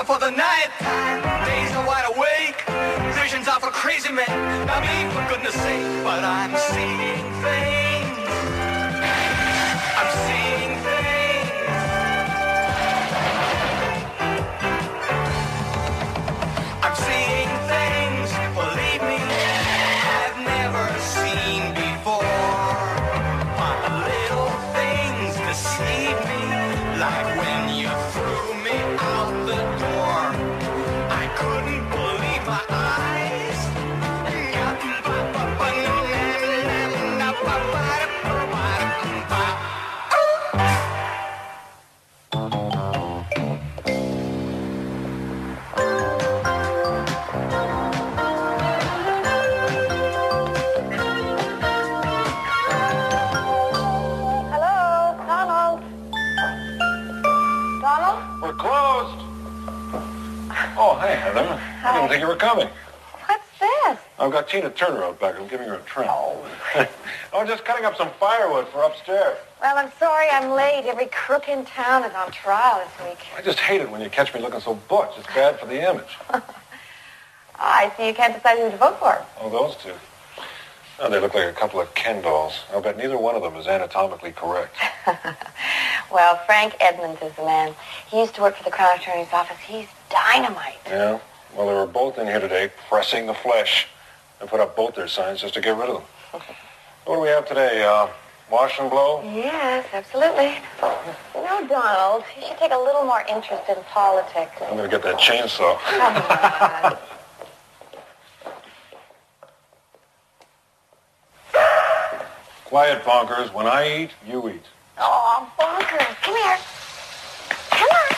are for the night time, days are wide awake. Visions are for crazy men, not me for goodness sake. But I'm seeing things, I'm seeing things. I'm seeing things, believe me, I've never seen before. My little things deceive me, like when you threw me out the door. I couldn't believe my eyes. We're closed. Oh, hey, Heather. I didn't think you were coming. What's this? I've got Tina Turner out back. I'm giving her a trim. Oh. I'm just cutting up some firewood for upstairs. Well, I'm sorry I'm late. Every crook in town is on trial this week. I just hate it when you catch me looking so butch. It's bad for the image. I see you can't decide who to vote for. Oh, those two. Oh, they look like a couple of Ken dolls. I'll bet neither one of them is anatomically correct. Well, Frank Edmonds is the man. He used to work for the Crown Attorney's office. He's dynamite. Yeah? Well, they were both in here today pressing the flesh. They put up both their signs just to get rid of them. What do we have today? Wash and blow? Yes, absolutely. You know, Donald, you should take a little more interest in politics. I'm going to get that chainsaw. Come on. Quiet, bonkers. When I eat, you eat. Oh, Bonkers, come here. Come on.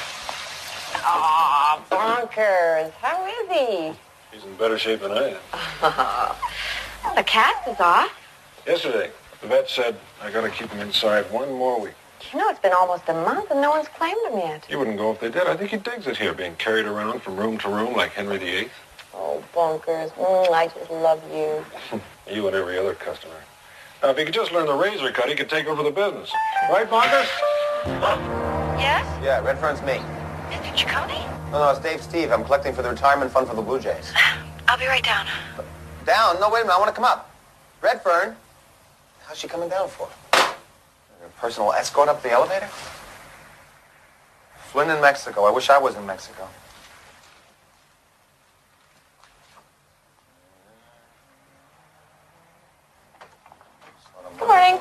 Oh, Bonkers, how is he? He's in better shape than I am. Well, the cast is off. Yesterday, the vet said I got to keep him inside one more week. You know, it's been almost a month and no one's claimed him yet. He wouldn't go if they did. I think he digs it here, being carried around from room to room like Henry VIII. Oh, Bonkers, I just love you. You and every other customer. Now, if he could just learn the razor cut, he could take over the business. Right, Bonkers? Yes? Yeah, Redfern's me. Mr. Ciccone? No, it's Dave Steve. I'm collecting for the retirement fund for the Blue Jays. I'll be right down. Down? No, wait a minute. I want to come up. Redfern? How's she coming down for? A personal escort up the elevator? Flynn in Mexico. I wish I was in Mexico. Good morning.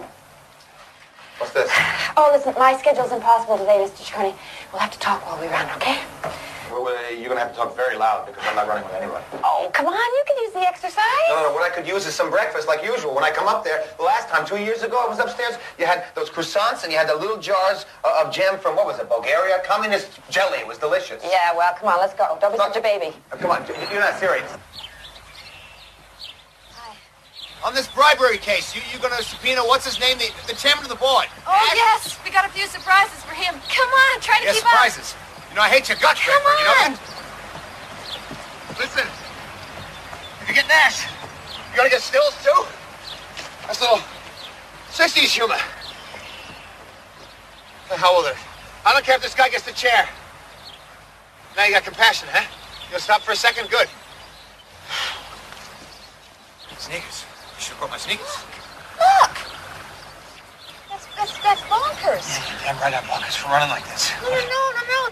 What's this? Oh, listen, my schedule's impossible today, Mr. Ciccone. We'll have to talk while we run, okay? Well, you're going to have to talk very loud because I'm not running with anyone. Oh, come on, you can use the exercise. No, what I could use is some breakfast like usual. When I come up there, the last time, 2 years ago, I was upstairs, you had those croissants and you had the little jars of jam from, what was it, Bulgaria? Communist jelly. It was delicious. Yeah, well, come on, let's go. Don't be such a baby. Come on, you're not serious. On this bribery case, you're going to subpoena, what's his name, the chairman of the board. Oh, yes, we got a few surprises for him. Come on, try to keep surprises. You know, I hate your guts, Come Redfern, you know on. that? Listen, if you get Nash, you going to get Stills, too? That's a little 60s humor. How old are they? I don't care if this guy gets the chair. Now you got compassion, huh? You'll stop for a second? Good. Sneakers. You should have brought my sneakers. Look! That's Bonkers. Yeah, you're damn right I'm bonkers for running like this. No,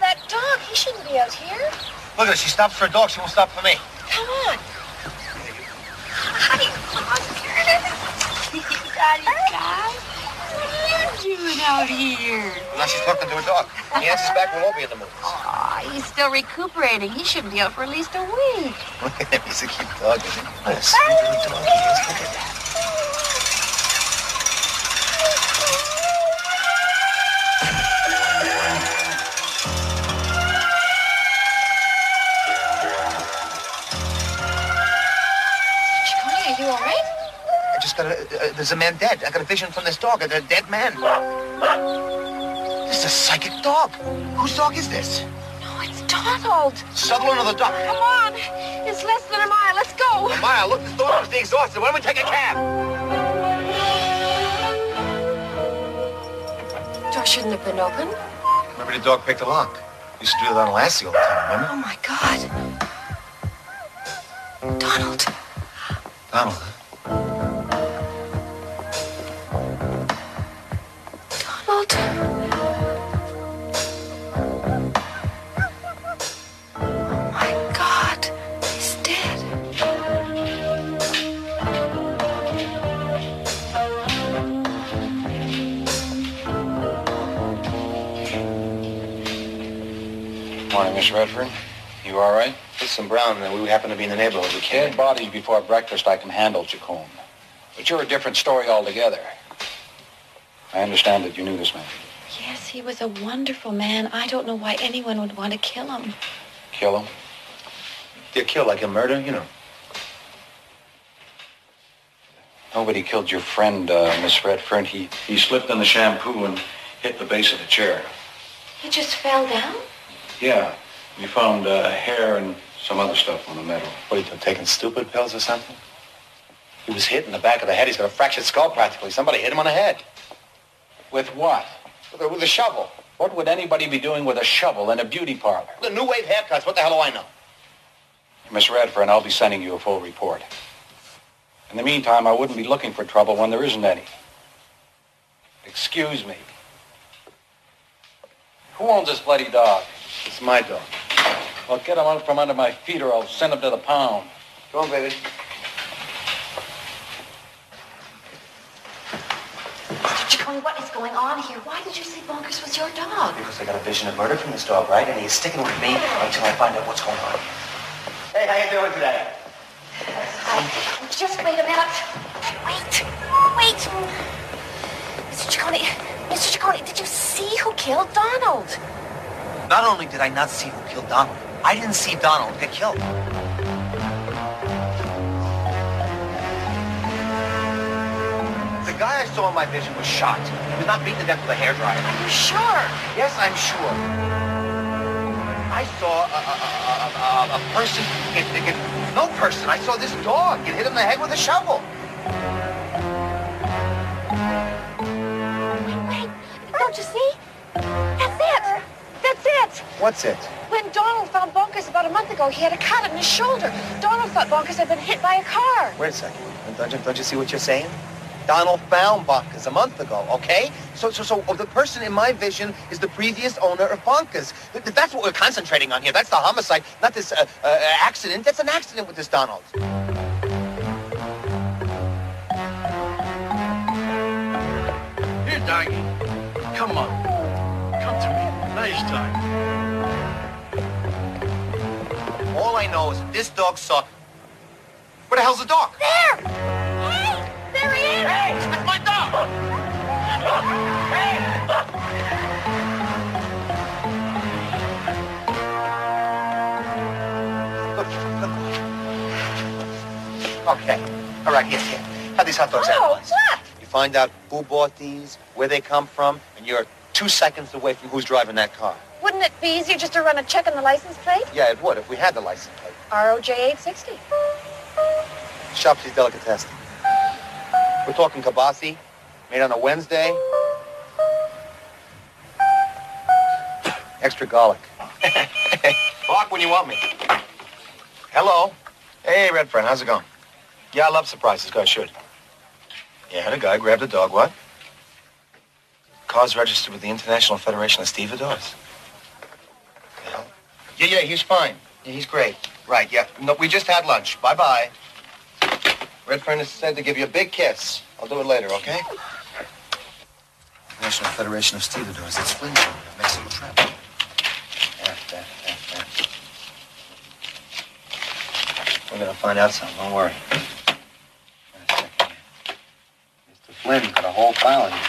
that dog, he shouldn't be out here. Look at her, she stops for a dog, she won't stop for me. Come on. Honey, Daddy, guy. What are you doing out here? Now she's talking to a dog. He answers back, we'll all be in the mood. Aw, he's still recuperating. He shouldn't be out for at least a week. Look at him, he's a cute dog, isn't he? What a sweet little dog he is. Look at that. Are you all right? I just got there's a man dead. I got a vision from this dog, a dead man. This is a psychic dog. Whose dog is this? No, it's Donald. Sutherland or the dog? Come on. It's less than a mile. Let's go. Maya, look, this dog must be exhausted. Why don't we take a cab? Door shouldn't have been open. Maybe the dog picked a lock. Used to do that on Lassie all the time, remember? Oh, my God. Donald. Donald, huh? Donald. Oh, my God. He's dead. Morning, Miss Redford. You all right? Listen, Brown, we happen to be in the neighborhood. We Dead bodies before breakfast I can handle, Chacon. But you're a different story altogether. I understand that you knew this man. Yes, he was a wonderful man. I don't know why anyone would want to kill him. Kill him? They're killed like a murder, you know. Nobody killed your friend, Miss Redford. He slipped in the shampoo and hit the base of the chair. He just fell down? Yeah. We found hair and some other stuff on the metal. What, are you taking stupid pills or something? He was hit in the back of the head. He's got a fractured skull practically. Somebody hit him on the head. With what? With a shovel. What would anybody be doing with a shovel in a beauty parlor? The new wave haircuts. What the hell do I know? Miss Redford, I'll be sending you a full report. In the meantime, I wouldn't be looking for trouble when there isn't any. Excuse me. Who owns this bloody dog? It's my dog. Well, get him out from under my feet or I'll send him to the pound. Go on, baby. Chacon, what is going on here? Why did you say Bunkers was your dog? Because I got a vision of murder from this dog, right? And he's sticking with me until I find out what's going on. Hey, how you doing today? Just wait a minute. Wait. Mr. Ciccone, did you see who killed Donald? Not only did I not see who killed Donald, I didn't see Donald get killed. The guy I saw in my vision was shot. He was not beaten to death with a hairdryer. Are you sure? Yes, I'm sure. I saw a person no person. I saw this dog get hit in the head with a shovel. Wait, don't you see? That's it. What's it? When Donald found Bunkers about a month ago, he had a cut on his shoulder. Donald thought Bunkers had been hit by a car. Wait a second. Don't you see what you're saying? Donald found Bunkers a month ago, okay? So the person in my vision is the previous owner of Bunkers. That's what we're concentrating on here. That's the homicide, not this accident. That's an accident with this Donald. Here, doggy. Come on. Come to me. Nice dog. All I know is that this dog saw... Where the hell's the dog? There! Hey! There he is! Hey! That's my dog! Okay. All right, here. Have these hot dogs analyzed. What? You find out who bought these, where they come from, and you're 2 seconds away from who's driving that car. Wouldn't it be easier just to run a check on the license plate? Yeah, it would if we had the license plate. ROJ 860. Shopsy's Delicatessen. We're talking kibasi, made on a Wednesday. Extra garlic. Bark when you want me. Hello. Hey, Red Friend, how's it going? Yeah, I love surprises. Go, shoot. Yeah, the guy grabbed the dog, what? Car's registered with the International Federation of Stevedores. Yeah, he's fine. Yeah, he's great. Right, yeah. No, we just had lunch. Bye-bye. Red Friend has said to give you a big kiss. I'll do it later, okay? National Federation of Stevedores. That's Flintstone. Mexico trap. Yeah. We're gonna find out something. Don't worry. Mr. Flynn's got a whole file in here.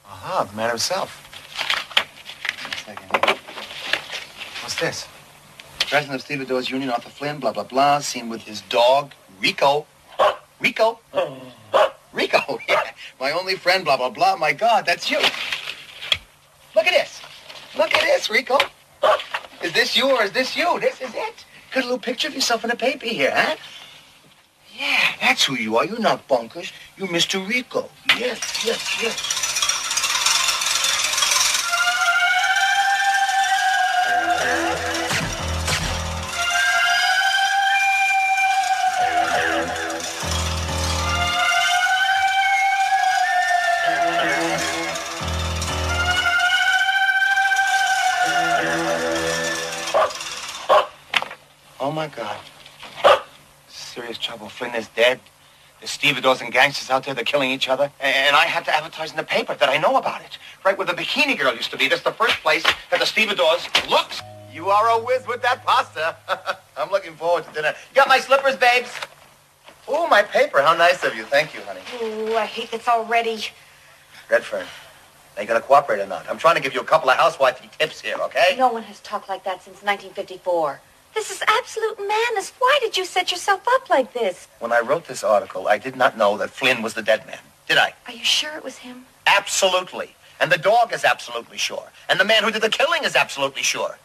Aha, the man himself. What's this? President of Stevedores Union, Arthur Flynn, blah, blah, blah, seen with his dog, Rico. Rico? Rico, yeah. My only friend, blah, blah, blah. My God, that's you. Look at this. Look at this, Rico. Is this you or is this you? This is it. Got a little picture of yourself in the paper here, huh? Yeah, that's who you are. You're not Bunkers. You're Mr. Rico. Yes. my God. Serious trouble. Flynn is dead. There's stevedores and gangsters out there. They're killing each other. And I had to advertise in the paper that I know about it. Right where the bikini girl used to be. That's the first place that the stevedores looked. You are a whiz with that pasta. I'm looking forward to dinner. You got my slippers, babes? Oh, my paper. How nice of you. Thank you, honey. Ooh, I hate this already. Redfern, are you going to cooperate or not? I'm trying to give you a couple of housewifey tips here, okay? No one has talked like that since 1954. This is absolute madness. Why did you set yourself up like this? When I wrote this article, I did not know that Flynn was the dead man. Did I? Are you sure it was him? Absolutely. And the dog is absolutely sure. And the man who did the killing is absolutely sure.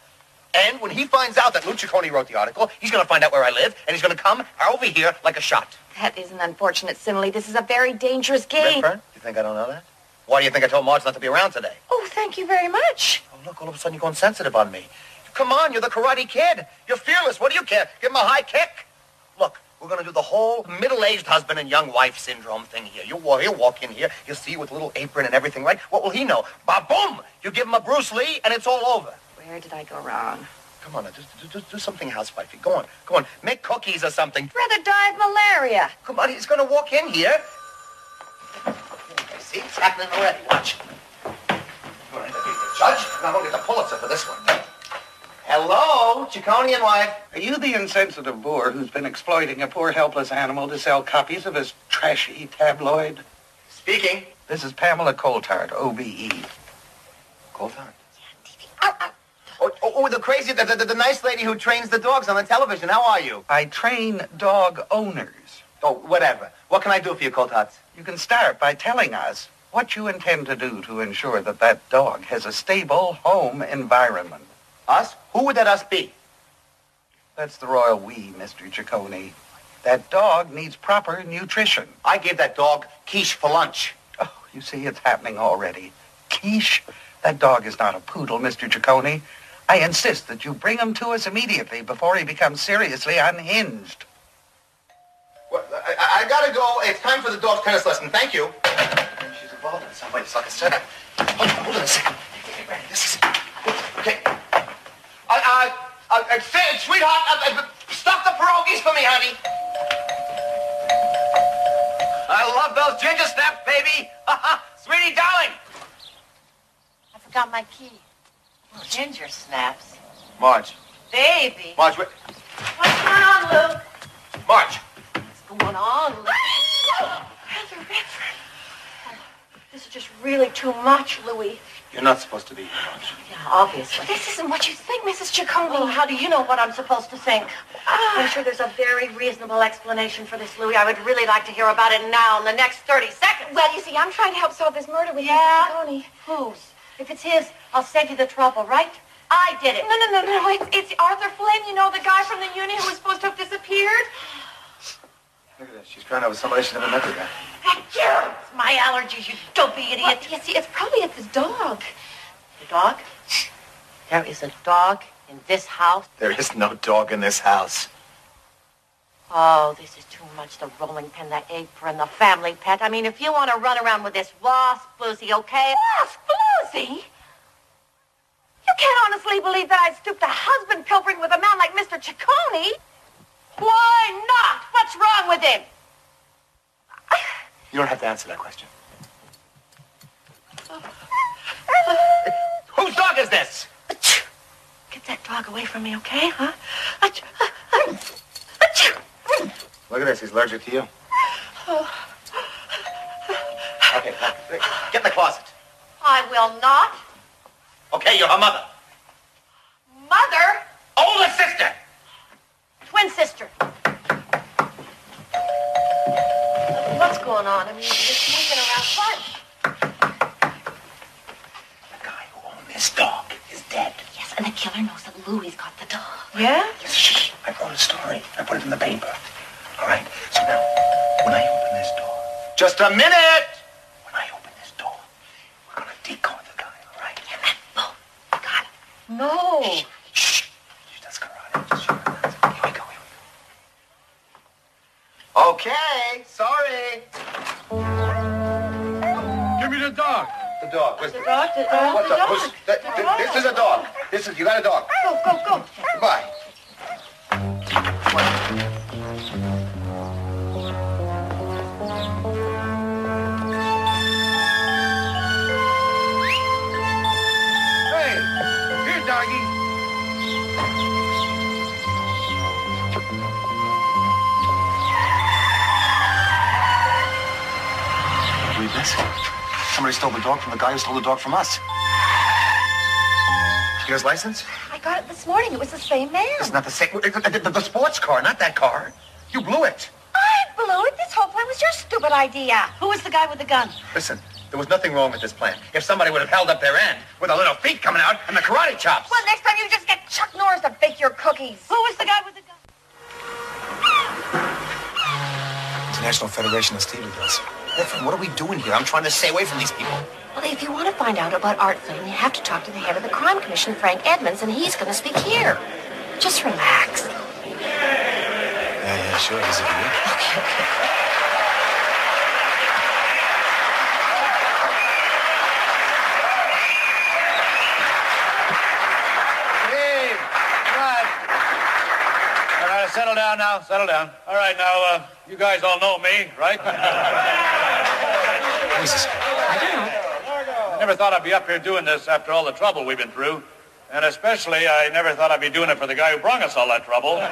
And when he finds out that Lou Ciccone wrote the article, he's going to find out where I live, and he's going to come over here like a shot. That is an unfortunate simile. This is a very dangerous game. Redfern, you think I don't know that? Why do you think I told Marge not to be around today? Oh, thank you very much. Oh, look, all of a sudden you're going sensitive on me. Come on, you're the Karate Kid. You're fearless. What do you care? Give him a high kick. Look, we're going to do the whole middle-aged husband and young wife syndrome thing here. He'll walk in here. You'll see with a little apron and everything, right? What will he know? Ba-boom! You give him a Bruce Lee, and it's all over. Where did I go wrong? Come on, now, just do something housewifey. Go on. Make cookies or something. Rather die of malaria. Come on, he's going to walk in here. Okay, see, it's happening already. Watch. You're going to be the judge, and I'm going to get the Pulitzer for this one. Hello, Ciccone and wife. Are you the insensitive boor who's been exploiting a poor helpless animal to sell copies of his trashy tabloid? Speaking. This is Pamela Coltart, OBE. Coltart? Oh, the crazy, the nice lady who trains the dogs on the television. How are you? I train dog owners. Oh, whatever. What can I do for you, Coltarts? You can start by telling us what you intend to do to ensure that that dog has a stable home environment. Us? Who would that us be? That's the royal we, Mr. Ciccone. That dog needs proper nutrition. I gave that dog quiche for lunch. Oh, you see, it's happening already. Quiche? That dog is not a poodle, Mr. Ciccone. I insist that you bring him to us immediately before he becomes seriously unhinged. Well, I gotta go. It's time for the dog's tennis lesson. Thank you. She's involved in some way. It's like a setup. Hold on a second. Get ready. This is... Okay. Sweetheart, stuff the pierogies for me, honey. I love those ginger snaps, baby. Sweetie, darling. I forgot my key. Ginger snaps. Marge. Baby. Marge, What's going on, Luke? Marge. What's going on, Luke? Heather Redfern. This is just really too much, Louis. You're not supposed to be here, Marge. Yeah, obviously. This isn't what you think, Mrs. Ciccone. Well, how do you know what I'm supposed to think? I'm sure there's a very reasonable explanation for this, Louis. I would really like to hear about it now in the next 30 seconds. Well, you see, I'm trying to help solve this murder with Yeah? Mrs. Ciccone. Whose? If it's his, I'll save you the trouble, right? I did it. No. It's Arthur Flynn, you know, the guy from the union who was supposed to have disappeared. Look at this. She's crying over somebody she's never met before. It's my allergies, you dopey idiot. Well, you see, it's probably his dog. The dog? There is a dog in this house? There is no dog in this house. Oh, this is too much. The rolling pin, the apron, the family pet. I mean, if you want to run around with this wasp floozy, okay? Wasp floozy? You can't honestly believe that I'd stoop to husband pilfering with a man like Mr. Ciccone. Why not? What's wrong with him? You don't have to answer that question. Whose dog is this? Get that dog away from me, okay, huh? Look at this. He's allergic to you. Okay, now, get in the closet. I will not. Okay, you're her mother. Mother? Older sister. Twin sister. What's going on? I mean, you're just sneaking around. What? The guy who owned this dog is dead. Yes, and the killer knows that Louie's got the dog. Yeah? Yes, shh. I wrote a story. I put it in the paper. All right? So now, when I open this door... Just a minute! When I open this door, we're going to decoy the guy, all right? Oh, got it. No. Shh. She does karate. Just show her. Here we go. Okay. Sorry. Give me the dog. The dog. Where's The dog? The dog? What The dog? dog? This is a dog. You got a dog. Go. Goodbye. Hey, here, doggy. Read this. Somebody stole the dog from the guy who stole the dog from us. You got his license? I got it this morning. It was the same man. It's not the same. The sports car, not that car. You blew it. I blew it. This whole plan was your stupid idea. Who was the guy with the gun? Listen, there was nothing wrong with this plan. If somebody would have held up their end with the little feet coming out and the karate chops. Well, next time you just get Chuck Norris to bake your cookies. Who was the guy with the gun? International Federation of Stevedores. Listen, what are we doing here? I'm trying to stay away from these people. Well, if you want to find out about Art Flynn, you have to talk to the head of the Crime Commission, Frank Edmonds, and he's going to speak here. Just relax. Yeah, sure. Easy for you. Okay. Hey, come on. All right, settle down now. Settle down. All right, now, you guys all know me, right? Who is this guy? I don't know. I never thought I'd be up here doing this after all the trouble we've been through. And especially, I never thought I'd be doing it for the guy who brought us all that trouble. My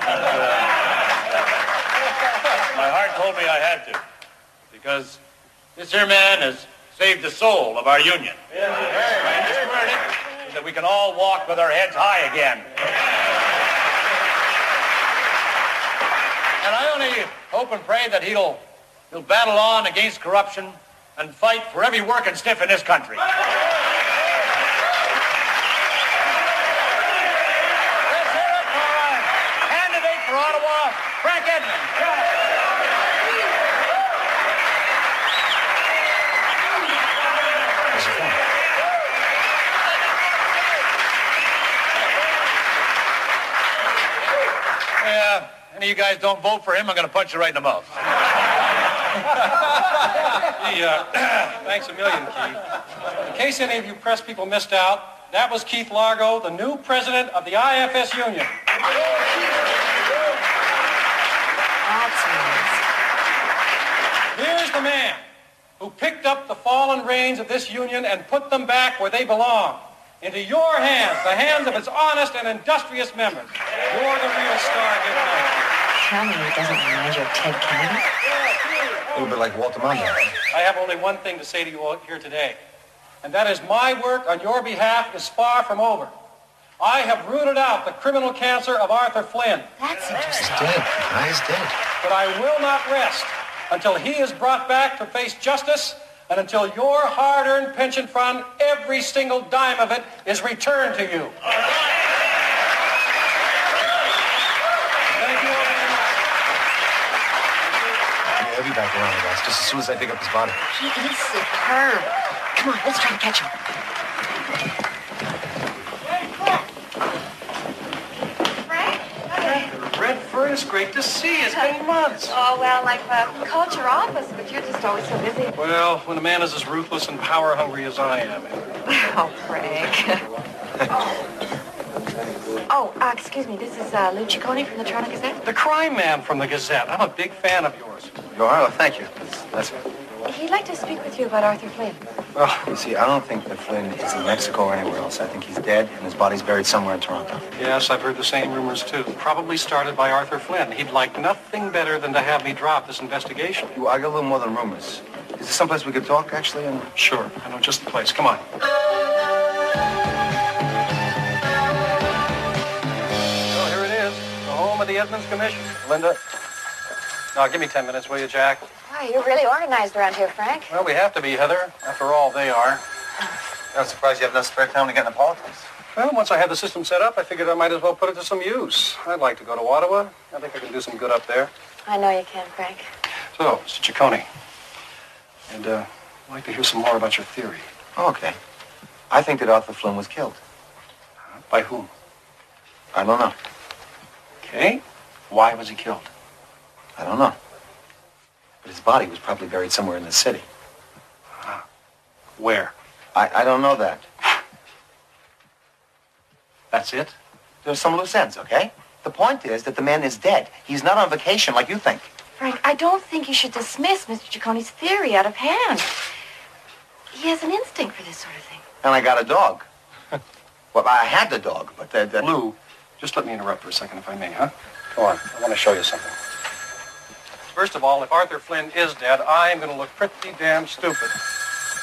heart told me I had to. Because this here man has saved the soul of our union. And his verdict is that we can all walk with our heads high again. And I only hope and pray that he'll battle on against corruption and fight for every working stiff in this country. Let's hear it for our candidate for Ottawa, Frank Edmonds. Where's your phone? Yeah, any of you guys don't vote for him, I'm going to punch you right in the mouth. Thanks a million, Keith. In case any of you press people missed out, that was Keith Largo, the new president of the IFS Union. That's nice. Here's the man who picked up the fallen reins of this union and put them back where they belong. Into your hands, the hands of its honest and industrious members. You're the real star here tonight. Tell me it doesn't remind you of Ted Kennedy? A little bit like Walter Mondale. I have only one thing to say to you all here today, and that is my work on your behalf is far from over. I have rooted out the criminal cancer of Arthur Flynn. That's interesting. He's dead. The guy is dead. But I will not rest until he is brought back to face justice and until your hard-earned pension fund, every single dime of it, is returned to you. Thank you all very much. Yeah, he'll be back around with us just as soon as I dig up his body. He is superb. Come on, let's try to catch him. Redford, it's great to see you. It's been months. Oh, well, I've called your office, but you're just always so busy. Well, when a man is as ruthless and power-hungry as I am. Oh, Frank. Excuse me. This is Lou Ciccone from the Toronto Gazette. The crime man from the Gazette. I'm a big fan of yours. You are? Oh, thank you. That's good. He'd like to speak with you about Arthur Flynn. Well, you see, I don't think that Flynn is in Mexico or anywhere else. I think he's dead and his body's buried somewhere in Toronto. Yes, I've heard the same rumors, too. Probably started by Arthur Flynn. He'd like nothing better than to have me drop this investigation. I got a little more than rumors. Is there someplace we could talk, actually? And Sure. I know just the place. Come on. Oh, here it is. The home of the Edmonds Commission. Linda. Now, give me 10 minutes, will you, Jack? Wow, you're really organized around here, Frank. Well, we have to be, Heather. After all, they are. I'm surprised you have enough spare time to get into politics. Well, once I had the system set up, I figured I might as well put it to some use. I'd like to go to Ottawa. I think I can do some good up there. I know you can, Frank. So, Mr. Ciccone, and I'd like to hear some more about your theory. Oh, okay. I think that Arthur Flynn was killed. By whom? I don't know. Okay. Why was he killed? I don't know. But his body was probably buried somewhere in the city. Where? I don't know that. That's it? There's some loose ends, okay? The point is that the man is dead. He's not on vacation like you think. Frank, I don't think you should dismiss Mr. Cicconi's theory out of hand. He has an instinct for this sort of thing. And I got a dog. Well, I had the dog, but Lou, just let me interrupt for a second, if I may, huh? Go on. I want to show you something. First of all, if Arthur Flynn is dead, I'm going to look pretty damn stupid.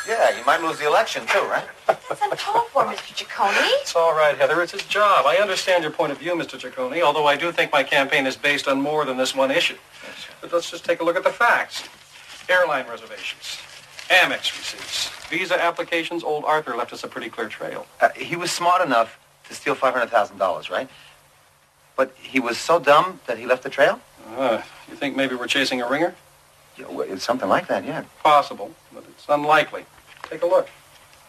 Yeah, he might lose the election, too, right? That's uncalled for, Mr. Ciccone. It's all right, Heather. It's his job. I understand your point of view, Mr. Ciccone, although I do think my campaign is based on more than this one issue. But let's just take a look at the facts. Airline reservations, Amex receipts, visa applications. Old Arthur left us a pretty clear trail. He was smart enough to steal $500,000, right? But he was so dumb that he left the trail? You think maybe we're chasing a ringer? Yeah, well, it's something like that, yeah. Possible, but it's unlikely. Take a look.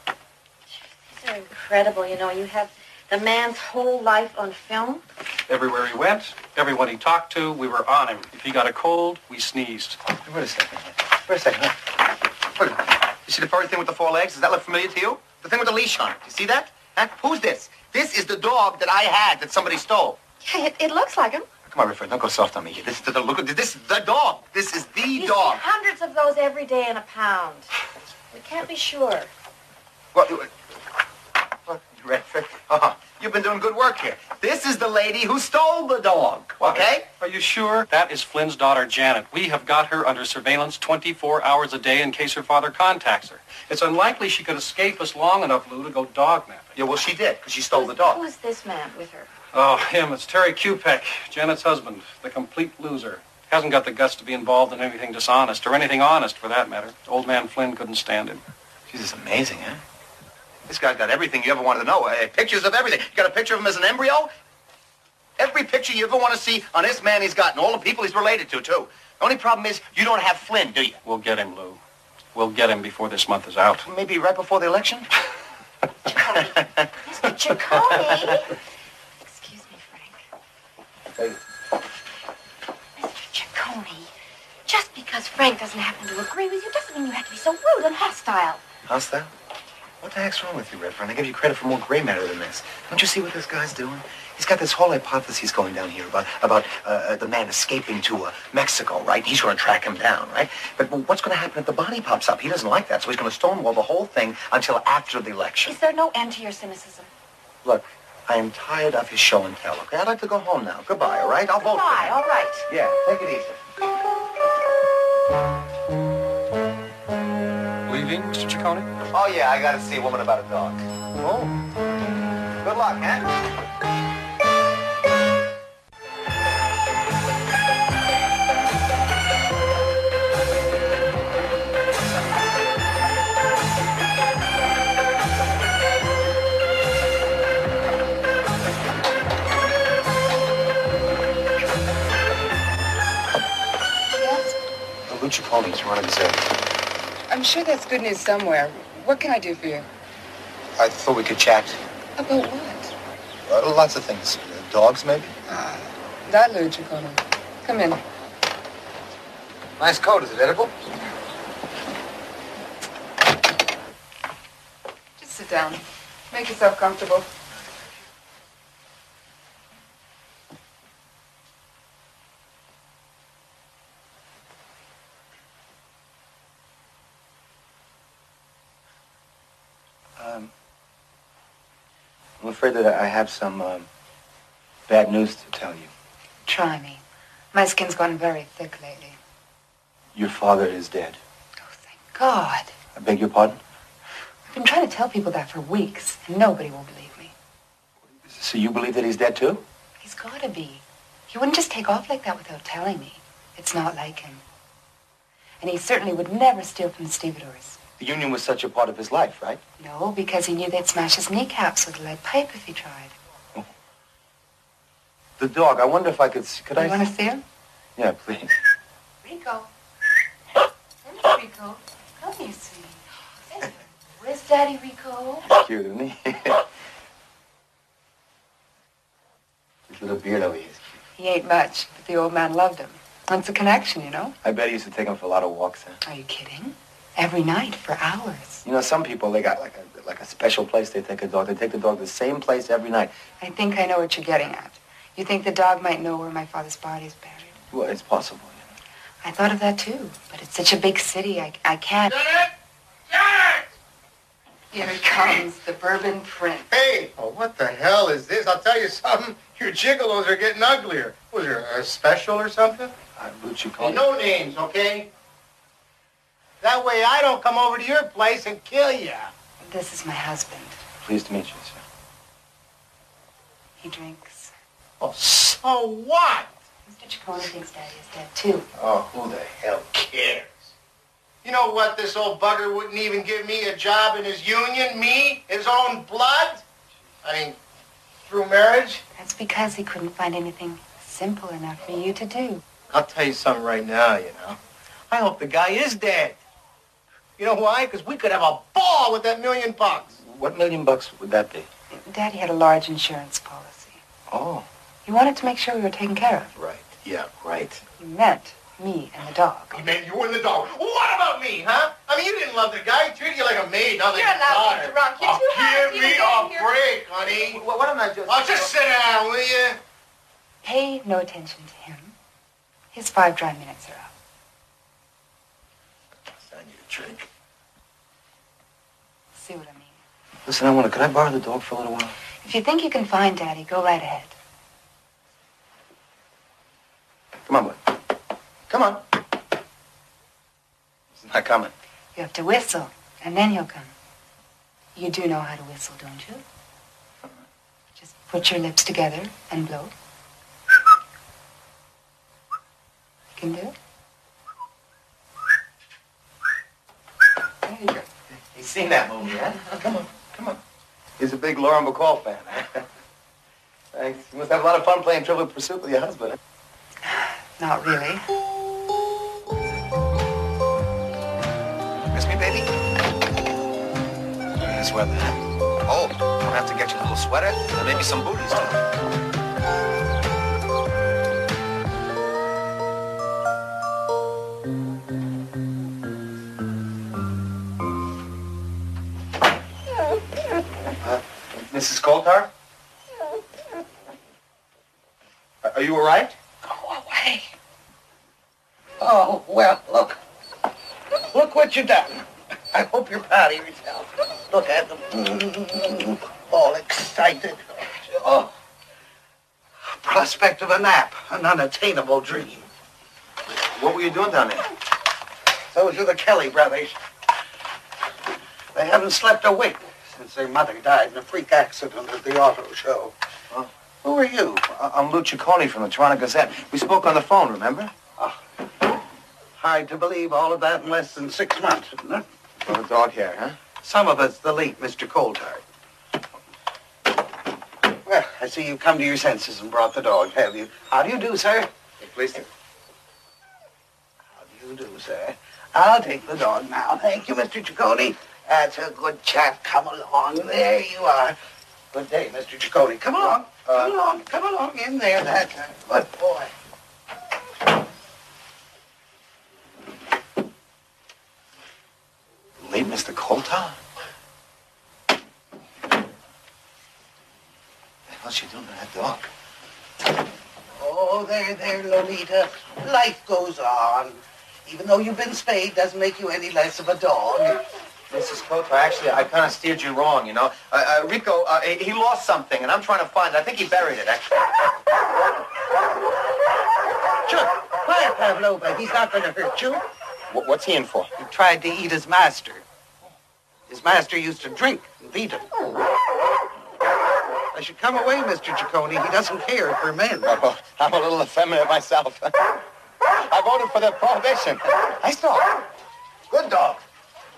These are incredible, you know. You have the man's whole life on film. Everywhere he went, everyone he talked to, we were on him. If he got a cold, we sneezed. Wait a second. Wait a second. Look, you see the furry thing with the 4 legs? Does that look familiar to you? The thing with the leash on it. You see that? Huh? Who's this? This is the dog that I had that somebody stole. Yeah, it looks like him. Come on, Rifford, don't go soft on me here. This is the dog. This is the You dog. see hundreds of those every day in a pound. We can't be sure. What, Redford? You've been doing good work here. This is the lady who stole the dog, okay? Are you sure? That is Flynn's daughter, Janet. We have got her under surveillance 24 hours a day in case her father contacts her. It's unlikely she could escape us long enough, Lou, to go dog napping. Yeah, well, she did, because she stole the dog. Who is this man with her? Oh, him. It's Terry Kupek, Janet's husband, the complete loser. Hasn't got the guts to be involved in anything dishonest, or anything honest, for that matter. Old man Flynn couldn't stand him. Jeez, it's amazing, huh? This guy's got everything you ever wanted to know. Pictures of everything. You got a picture of him as an embryo? Every picture you ever want to see on this man he's got, and all the people he's related to, too. The only problem is you don't have Flynn, do you? We'll get him, Lou. We'll get him before this month is out. Maybe right before the election? Mr. Ciccone. Excuse me, Frank. Hey. Mr. Ciccone, just because Frank doesn't happen to agree with you doesn't mean you have to be so rude and hostile. Hostile? What the heck's wrong with you, Redfern? I give you credit for more gray matter than this. Don't you see what this guy's doing? He's got this whole hypothesis going down here about the man escaping to Mexico, right? He's going to track him down, right? But what's going to happen if the body pops up? He doesn't like that, so he's going to stonewall the whole thing until after the election. Is there no end to your cynicism? Look, I am tired of his show and tell, okay? I'd like to go home now. Goodbye, all right? I'll vote for Goodbye, him. all right. Yeah, take it easy. Leaving, Mr. Ciccone? Oh, yeah, I got to see a woman about a dog. Oh. Good luck, huh? Lou Cicconi's running Zip. I'm sure that's good news somewhere. What can I do for you? I thought we could chat. About what? Lots of things. Dogs, maybe? That Lou Ciccone. Come in. Nice coat. Is it edible? Just sit down. Make yourself comfortable. I'm afraid that I have some bad news to tell you. Try me. My skin's gone very thick lately. Your father is dead. Oh, thank God. I beg your pardon? I've been trying to tell people that for weeks, and nobody will believe me. So you believe that he's dead, too? He's got to be. He wouldn't just take off like that without telling me. It's not like him. And he certainly would never steal from the stevedores. The union was such a part of his life, right? No, because he knew they'd smash his kneecaps with a lead pipe if he tried. Oh. The dog, I wonder if I could You want to see him? Yeah, please. Rico. There's Rico. Come here, sweetie. Where's Daddy, Rico? Cute, isn't he? His little beard over here is cute. He ate much, but the old man loved him. That's a connection, you know? I bet he used to take him for a lot of walks, huh? Are you kidding? Every night for hours. You know, some people, they got like a special place they take a dog. They take the dog to the same place every night. I think I know what you're getting at. You think the dog might know where my father's body is buried? Well, it's possible. I thought of that too, but it's such a big city, I can't. Janet! Janet! Here he comes, the Bourbon Prince. Hey! Oh, what the hell is this? I'll tell you something. Your gigolos are getting uglier. Was there a special or something? Luciano. No names, okay? That way I don't come over to your place and kill you. This is my husband. Pleased to meet you, sir. He drinks. Oh, so what? Mr. Ciccone thinks Daddy is dead, too. Oh, who the hell cares? You know what? This old bugger wouldn't even give me a job in his union. Me? His own blood? I mean, through marriage? That's because he couldn't find anything simple enough for you to do. I'll tell you something right now, you know. I hope the guy is dead. You know why? Because we could have a ball with that $1 million. What $1 million would that be? Daddy had a large insurance policy. Oh. He wanted to make sure we were taken care of. Right. Yeah, right. He meant me and the dog. He meant you and the dog. What about me, huh? I mean, you didn't love the guy. He treated you like a maid, not like You're a allowed daughter. to be drunk. You're too high Give to me even a get here. break, honey. What am I just... Oh, just sit down, will you? Pay no attention to him. His 5 dry minutes are up. I need a drink. See what I mean? Listen, could I borrow the dog for a little while? If you think you can find Daddy, go right ahead. Come on, boy. Come on. He's not coming. You have to whistle, and then he'll come. You do know how to whistle, don't you? Just put your lips together and blow. You can do it? There you go. He's seen that movie, huh? Come on, come on. He's a big Lauren Bacall fan. Thanks. You must have a lot of fun playing Trivial Pursuit with your husband. Not really. Miss me, baby? Nice weather, huh? Oh, I'm gonna have to get you a little sweater and maybe some booties, too. Mrs. Coulthard? Are you all right? Go away. Oh, well, look. Look what you've done. I hope you're proud of yourself. Look at them. All excited. Oh. Prospect of a nap. An unattainable dream. What were you doing down there? Those are the Kelly brothers. They haven't slept a wink since their mother died in a freak accident at the auto show. Oh. Who are you? I'm Lou Ciccone from the Toronto Gazette. We spoke on the phone, remember? Hard to believe all of that in less than 6 months, isn't it? Well, the dog hair, huh? Some of it's the late Mr. Coulthard. Well, I see you've come to your senses and brought the dog, have you? How do you do, sir? Pleased to. How do you do, sir? I'll take the dog now. Thank you, Mr. Ciccone. That's a good chap. Come along. There you are. Good day, Mr. Ciccone. Come along. Come along in there. That's a good boy. Late Mr. Coulthard? What's she doing to that dog? Oh, there, Lolita. Life goes on. Even though you've been spayed, doesn't make you any less of a dog. Mrs. Coulthard, actually, I kind of steered you wrong, you know. Rico, he lost something, and I'm trying to find it. I think he buried it, actually. Sure. Quiet, Pavlova. He's not going to hurt you. What's he in for? He tried to eat his master. His master used to drink and beat him. I should come away, Mr. Ciccone. He doesn't care for men. Oh, I'm a little effeminate myself. I voted for the prohibition. Nice dog. Good dog.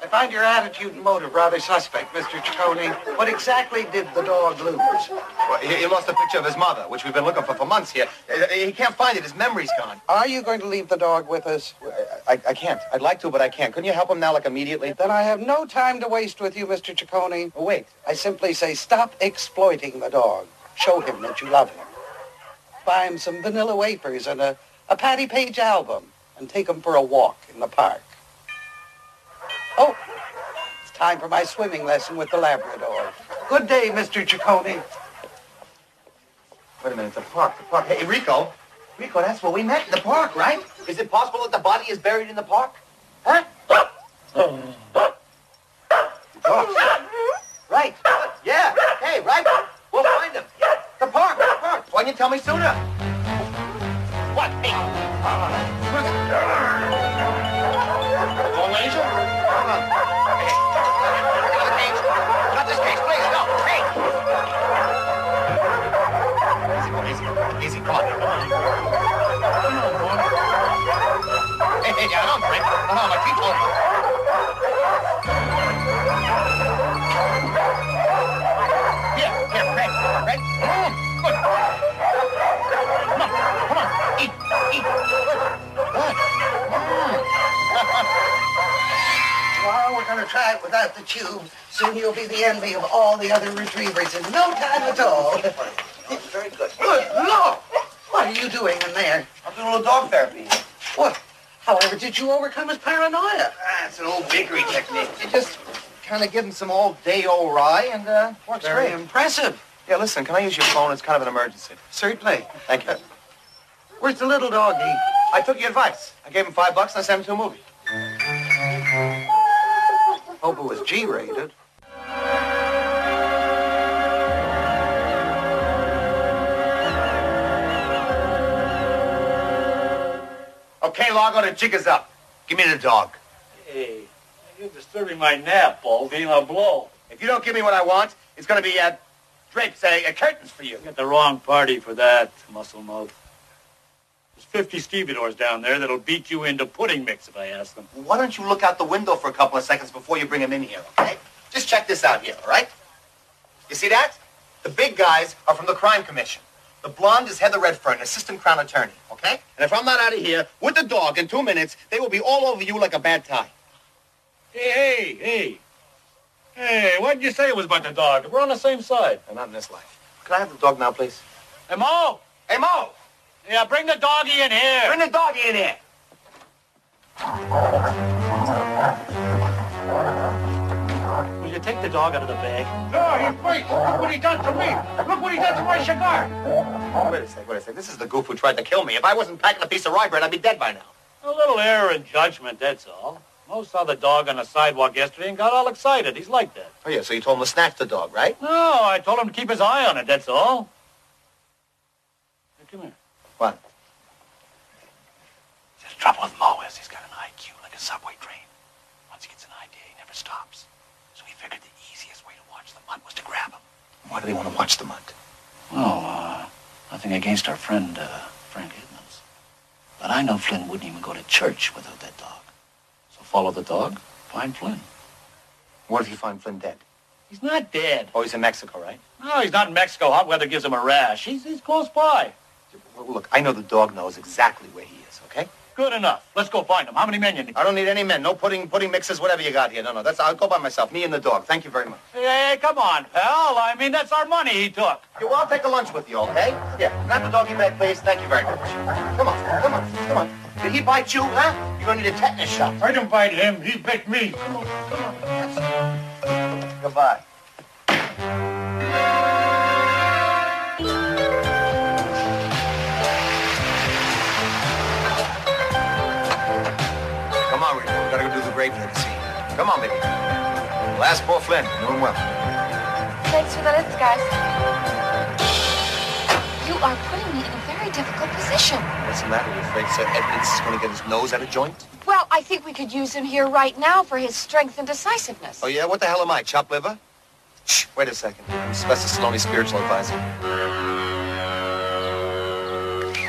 I find your attitude and motive rather suspect, Mr. Ciccone. What exactly did the dog lose? Well, he lost a picture of his mother, which we've been looking for months here. He can't find it. His memory's gone. Are you going to leave the dog with us? I can't. I'd like to, but I can't. Couldn't you help him now, like, immediately? Then I have no time to waste with you, Mr. Ciccone. Oh, wait. I simply say stop exploiting the dog. Show him that you love him. Buy him some vanilla wafers and a Patty Page album and take him for a walk in the park. Oh, it's time for my swimming lesson with the Labrador. Good day, Mr. Ciccone. Wait a minute, the park. Hey, Rico. Rico, that's where we met, in the park, right? Is it possible that the body is buried in the park? Huh? Right. Yeah. Hey, right. We'll find him. Yeah. The park. Why didn't you tell me sooner? What? Hey. Lone Ranger? Hold on. Hey. Another cage. Not this cage, please. No. Hey. Easy. Come on. Hey, I don't drink. No, my teeth hold. Here, Fred. Good. Come on. Eat. Good. Well, we're going to try it without the tube. Soon you'll be the envy of all the other retrievers in no time at all. Very good. Good Lord! What are you doing in there? I'm doing a little dog therapy. What? However, did you overcome his paranoia? It's an old bakery technique. You just kind of give him some all-day-old rye and works Very great. impressive. Yeah, listen, can I use your phone? It's kind of an emergency. Certainly. Thank you. Where's the little doggy? I took your advice. I gave him $5 and I sent him to a movie. Hope it was G-rated. Okay, Largo, the jig is up. Give me the dog. Hey, you're disturbing my nap, Baldy, and I'll blow. If you don't give me what I want, it's going to be drapes, curtains for you. You got the wrong party for that, muscle mouth. There's 50 stevedores down there that'll beat you into pudding mix if I ask them. Why don't you look out the window for a couple of seconds before you bring him in here, okay? Just check this out here, all right? You see that? The big guys are from the Crime Commission. The blonde is Heather Redfern, assistant crown attorney, okay? And if I'm not out of here with the dog in 2 minutes, they will be all over you like a bad tie. Hey, what did you say it was about the dog? We're on the same side. And not in this life. Can I have the dog now, please? Hey, Mo! Hey, Mo! Yeah, bring the doggy in here. Bring the doggy in here. Will you take the dog out of the bag? No, wait. Look what he done to me. Look what he done to my cigar. Wait a sec. This is the goof who tried to kill me. If I wasn't packing a piece of rye bread, I'd be dead by now. A little error in judgment, that's all. Mo saw the dog on the sidewalk yesterday and got all excited. He's like that. Oh, yeah, so you told him to snatch the dog, right? No, I told him to keep his eye on it, that's all. Hey, come here. What? The trouble with Mo is he's got an IQ like a subway train. Once he gets an idea, he never stops. So he figured the easiest way to watch the mutt was to grab him. Why do they want to watch the mutt? Well, nothing against our friend, Frank Edmonds. But I know Flynn wouldn't even go to church without that dog. So follow the dog, find Flynn. What if you find Flynn dead? He's not dead. Oh, he's in Mexico, right? No, he's not in Mexico. Hot weather gives him a rash. He's close by. Well, look, I know the dog knows exactly where he is, okay? Good enough. Let's go find him. How many men you need? I don't need any men. No pudding mixes, whatever you got here. No, I'll go by myself. Me and the dog. Thank you very much. Hey, come on, pal. I mean, that's our money he took. Yeah, well, I'll take a lunch with you, okay? Yeah, grab the doggy bag, please. Thank you very much. Come on. Did he bite you, huh? You're gonna need a tetanus shot. I didn't bite him. He bit me. Come on. Goodbye. Come on, Rico. We gotta go do the graveyard scene. Come on, baby. Last poor Flynn. Doing well. Thanks for the lift, guys. You are putting me in a very difficult position. What's the matter? You afraid Sir Edmonds is going to get his nose out of joint? Well, I think we could use him here right now for his strength and decisiveness. Oh, yeah? What the hell am I, chopped liver? Shh, wait a second. I'm Sylvester Stallone's spiritual advisor.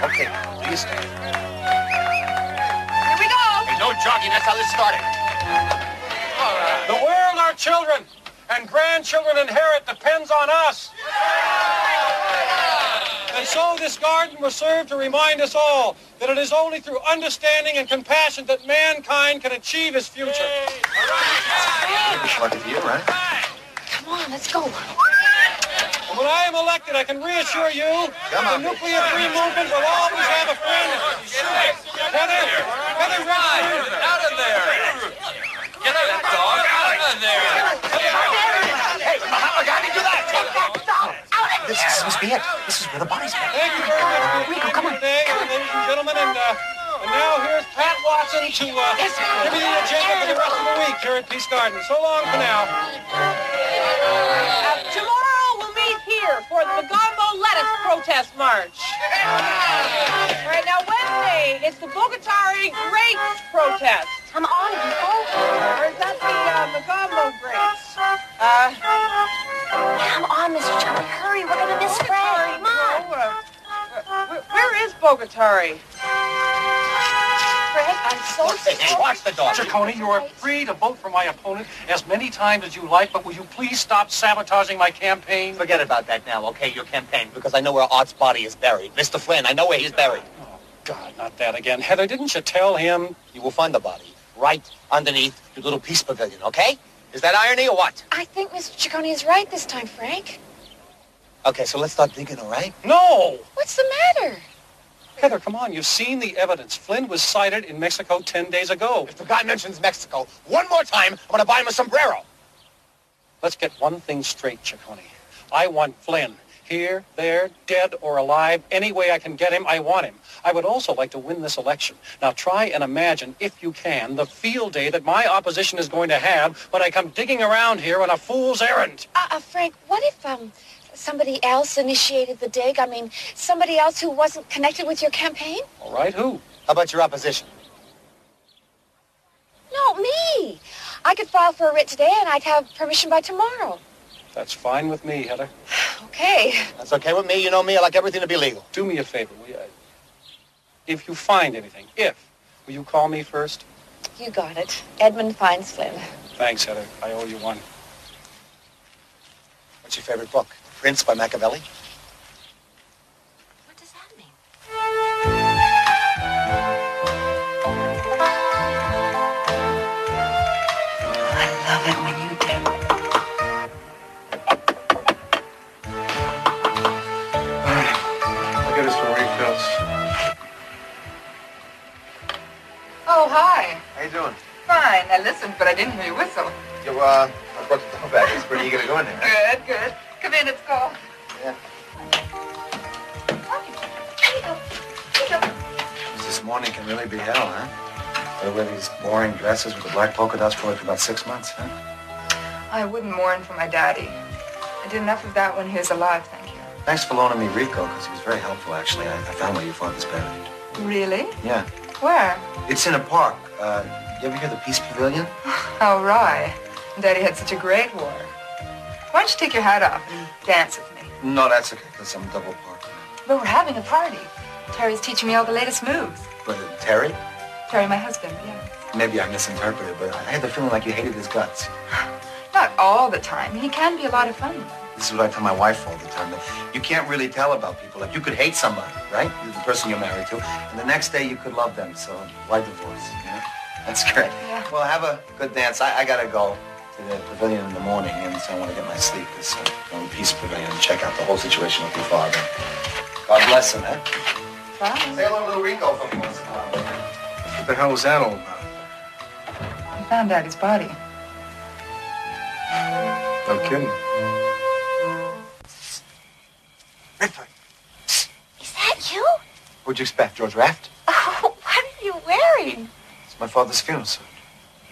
Okay, do you stand? Here we go. Hey, no jogging. That's how this started. The world our children and grandchildren inherit depends on us. And so this garden will serve to remind us all that it is only through understanding and compassion that mankind can achieve his future. Lucky for you, right? Come on, let's go. And when I am elected, I can reassure you the nuclear-free movement will always have a friend. Heather Redfern. Out of there! Get that dog out of there! Hey, how do you do that? This must be be it. This is where the body's buried. Thank you very much. Rico, come on. Today, ladies and gentlemen, and now here's Pat Watson to give me the agenda for the rest of the week here at Peace Garden. So long for now. Tomorrow we'll meet here for the Gombo Lettuce Protest March. All right, now Wednesday, it's the Bogatari Grapes Protest. Come on, people. Or is that the Gombo grapes? Come on, Mr. Johnny, hurry. We're going to miss Fred. Come on. Where is Bogatari? Fred, I'm so sorry. Hey, watch the dog. Ciccone, you are free to vote for my opponent as many times as you like, but will you please stop sabotaging my campaign? Forget about that now, okay? Your campaign, because I know where Art's body is buried. Mr. Flynn, I know where he's buried. Oh, God, not that again. Heather, didn't you tell him? You will find the body right underneath your little peace pavilion, okay? Is that irony or what? I think Mr. Ciccone is right this time, Frank. Okay, so let's start digging, all right? No! What's the matter? Heather, come on. You've seen the evidence. Flynn was sighted in Mexico 10 days ago. If the guy mentions Mexico one more time, I'm going to buy him a sombrero. Let's get one thing straight, Ciccone. I want Flynn. Here, there, dead or alive, any way I can get him, I want him. I would also like to win this election. Now try and imagine, if you can, the field day that my opposition is going to have when I come digging around here on a fool's errand. Frank, what if, somebody else initiated the dig? I mean, somebody else who wasn't connected with your campaign? All right, who? How about your opposition? No, me. I could file for a writ today and I'd have permission by tomorrow. That's fine with me, Heather. Okay. That's okay with me. You know me. I like everything to be legal. Do me a favor, will you? If you find anything, will you call me first? You got it. Edmund finds Flynn. Thanks, Heather. I owe you one. What's your favorite book? Prince by Machiavelli? What does that mean? I love it when you do. I'll get us some refills. Oh, hi. How you doing? Fine. I listened, but I didn't hear you whistle. I brought the dog back. He's pretty eager to go in there. Good, good. Come in, let's go. Yeah. This morning can really be hell, huh? They wear these boring dresses with the black polka dots for about 6 months, huh? I wouldn't mourn for my daddy. I did enough of that when he was alive, thank you. Thanks for loaning me Rico, because he was very helpful, actually. I found where your father's buried. Really? Yeah. Where? It's in a park. You ever hear the Peace Pavilion? Oh, right. Daddy had such a great war. Why don't you take your hat off and dance with me? No, that's okay, because I'm double parked. But we're having a party. Terry's teaching me all the latest moves. But Terry? Terry, my husband, yeah. Maybe I misinterpreted, but I had the feeling like you hated his guts. Not all the time. He can be a lot of fun. This is what I tell my wife all the time, that you can't really tell about people. Like, you could hate somebody, right? The person you're married to, and the next day you could love them, so why divorce, you know? That's great. Yeah. Well, have a good dance. I gotta go to the pavilion in the morning, and so I want to get my sleep. This Peace Pavilion and check out the whole situation with your father. God bless him, eh? Bye. Say hello to Rico from once in a while. What the hell was that all about? We found Daddy's body. No kidding. Redford, Is that you? what'd you expect, George Raft? Oh, what are you wearing? It's my father's funeral suit.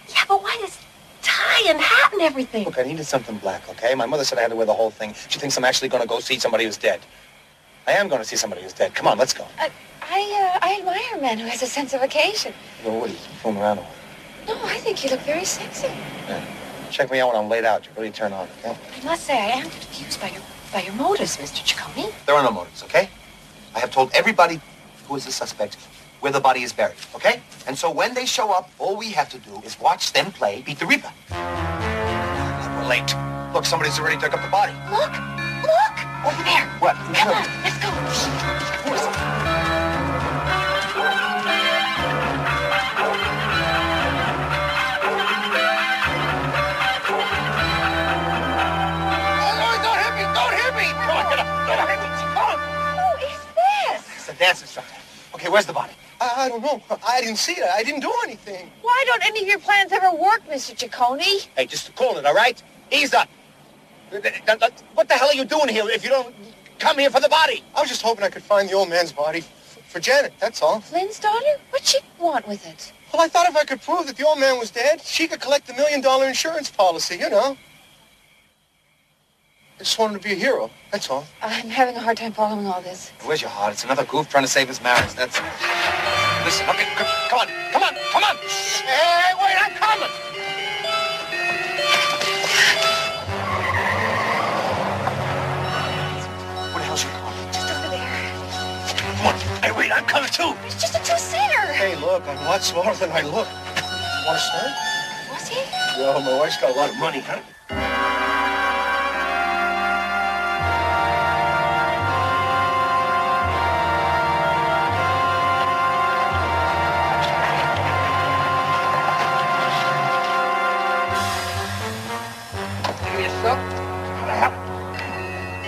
Yeah, but why this tie and hat and everything? Look, I needed something black, okay? My mother said I had to wear the whole thing. She thinks I'm actually going to go see somebody who's dead. I am going to see somebody who's dead. Come on, let's go. I admire a man who has a sense of occasion. Well, what are you fooling around with? No, I think you look very sexy. Yeah. Check me out when I'm laid out. You really turn on, okay? I must say, I am confused by your motives, Mr. Ciccone. There are no motives, okay? I have told everybody who is a suspect where the body is buried, okay? And so when they show up, all we have to do is watch them play Beat the Reaper. We're late. Look, somebody's already dug up the body. Look! Look! Over there. What? Come on, let's go. Dance instructor. Okay, where's the body? I don't know. I didn't see it. I didn't do anything. Why don't any of your plans ever work, Mr. Ciccone? Hey, just call it, all right? Ease up. What the hell are you doing here if you don't... come here for the body? I was just hoping I could find the old man's body for Janet, that's all. Flynn's daughter? What'd she want with it? Well, I thought if I could prove that the old man was dead, she could collect the $1 million insurance policy, you know. I just wanted to be a hero, that's all. I'm having a hard time following all this. Where's your heart? It's another goof trying to save his marriage, that's all. Listen, okay, come on. Hey, wait, I'm coming. Where the hell's your car? Just over there. Come on. Hey, wait, I'm coming too. It's just a two-seater. Hey, look, I'm a lot smarter than I look. You want to start? Was he? Well, my wife's got a lot of money, huh?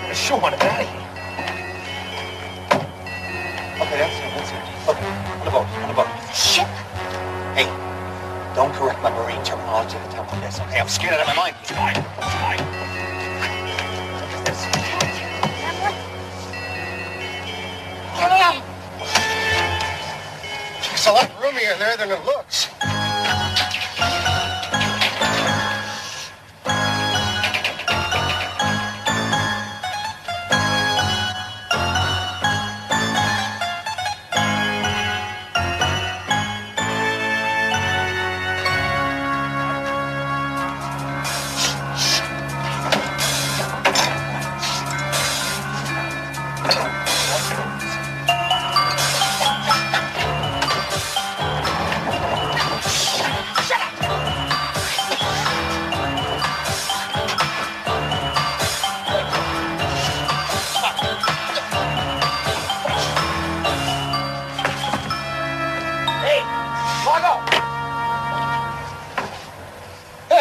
I sure want to get out of here. Okay, that's it. Okay, on the boat. Ship? Hey, don't correct my marine terminology at a time like this, okay? I'm scared out of my mind. It's fine. What is this? There's a lot roomier there than it looks.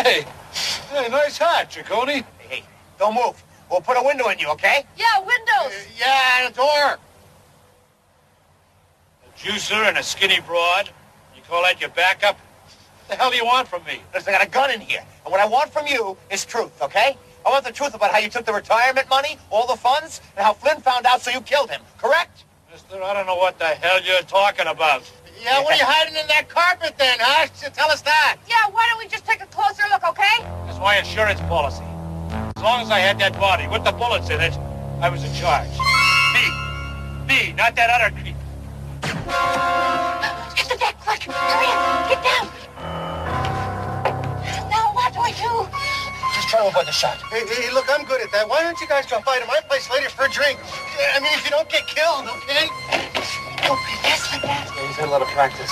Hey, nice hat, Ciccone. Hey, don't move. We'll put a window in you, okay? Yeah, windows. Yeah, and a door. A juicer and a skinny broad? You call that your backup? What the hell do you want from me? Listen, I got a gun in here. And what I want from you is truth, okay? I want the truth about how you took the retirement money, all the funds, and how Flynn found out so you killed him, correct? Mister, I don't know what the hell you're talking about. Yeah, what are you hiding in that carpet then, huh? Tell us that. Yeah, why don't we just take a closer look, okay? That's my insurance policy. As long as I had that body with the bullets in it, I was in charge. Me, not that other creep. Get the deck, quick! Hurry up! Get down! Now what do I do? Just try to avoid the shot. Hey, look, I'm good at that. Why don't you guys drop by to my place later for a drink? I mean, if you don't get killed, okay? Don't be fast like that. Yeah, he's had a lot of practice.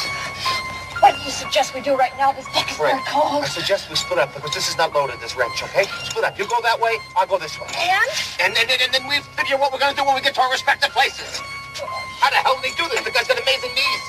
What do you suggest we do right now? This deck is very cold. I suggest we split up because this is not loaded, this wrench, okay? Split up. You go that way, I'll go this way. And then we figure what we're going to do when we get to our respective places. How the hell did he do this? The guy's got amazing knees.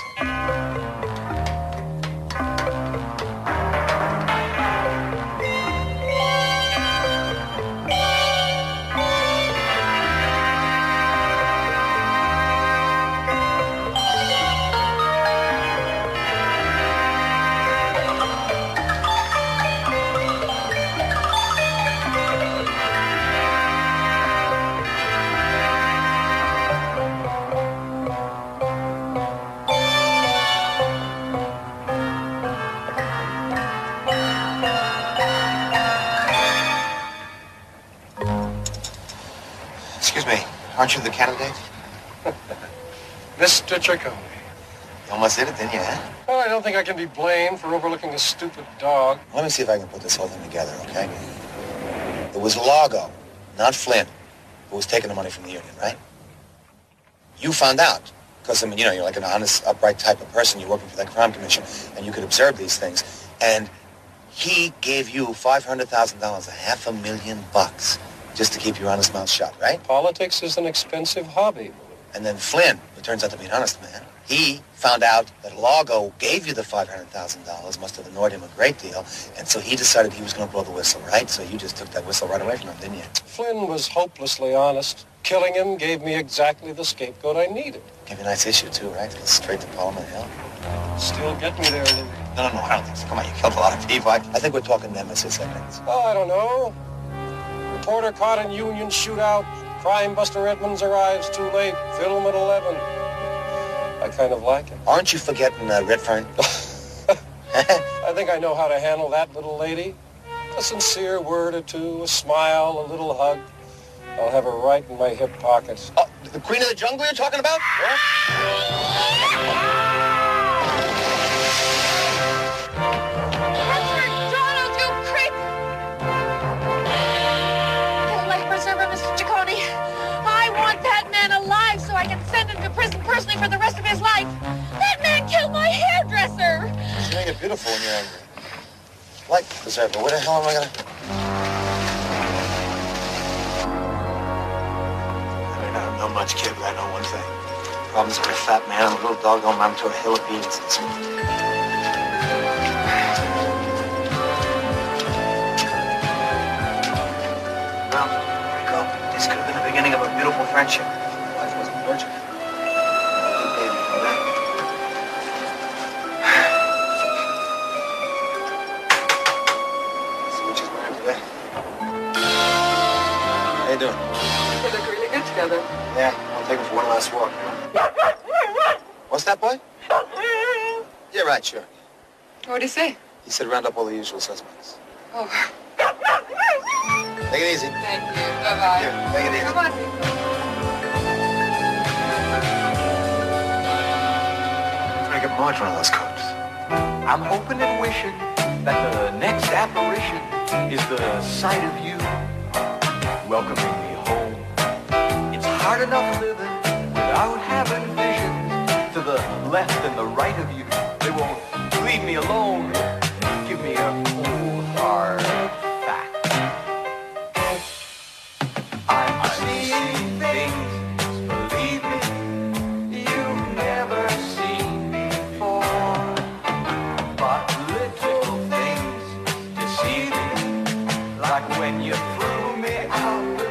Excuse me, aren't you the candidate? Mr. Ciccone. You almost did it, didn't you, huh? Well, I don't think I can be blamed for overlooking a stupid dog. Let me see if I can put this whole thing together, okay? It was Largo, not Flynn, who was taking the money from the union, right? You found out, because, I mean, you know, you're like an honest, upright type of person. You're working for that crime commission, and you could observe these things. And he gave you $500,000, $500,000, just to keep your honest mouth shut, right? Politics is an expensive hobby. And then Flynn, who turns out to be an honest man, he found out that Largo gave you the $500,000, must have annoyed him a great deal, and so he decided he was going to blow the whistle, right? So you just took that whistle right away from him, didn't you? Flynn was hopelessly honest. Killing him gave me exactly the scapegoat I needed. Gave you a nice issue, too, right? Straight to Parliament Hill. Still get me there, Louis. No, I don't think so. Come on, you killed a lot of people. I think we're talking nemesis evidence. Oh, I don't know. Reporter caught in union shootout, Crime Buster Edmonds arrives too late. Film at 11. I kind of like it. Aren't you forgetting Redfern? I think I know how to handle that little lady. A sincere word or two, a smile, a little hug. I'll have her right in my hip pocket. Oh, the Queen of the Jungle you're talking about? Yeah. Donald, you creep! Get a life preserver, Mr. Ciccone. I want that man alive so I can send him to prison personally for the rest of his life. That man killed my hairdresser. You make it beautiful when you're angry. Life preserver, where the hell am I gonna... I don't know much, kid, but I know one thing. Problems with a fat man and a little dog don't amount to a hill of beans. Well, Rico, this could have been the beginning of a beautiful friendship. Life wasn't virgin. See what she's wearing today. How you doing? They look really good together. Yeah, I'll take him for one last walk. What's that, boy? Yeah, right, sure. What did he say? He said round up all the usual suspects. Oh, Take it easy. thank you. Bye-bye. Here, take it easy. Come on, Rico. Try to get Marge one of those coats. I'm hoping and wishing that the next apparition is the sight of you welcoming me home. It's hard enough living without having visions to the left and the right of you. They won't leave me alone. Give me a cold, hard fact. I'm seeing things, believe me, you've never seen before. But little things deceive me, like when you threw me out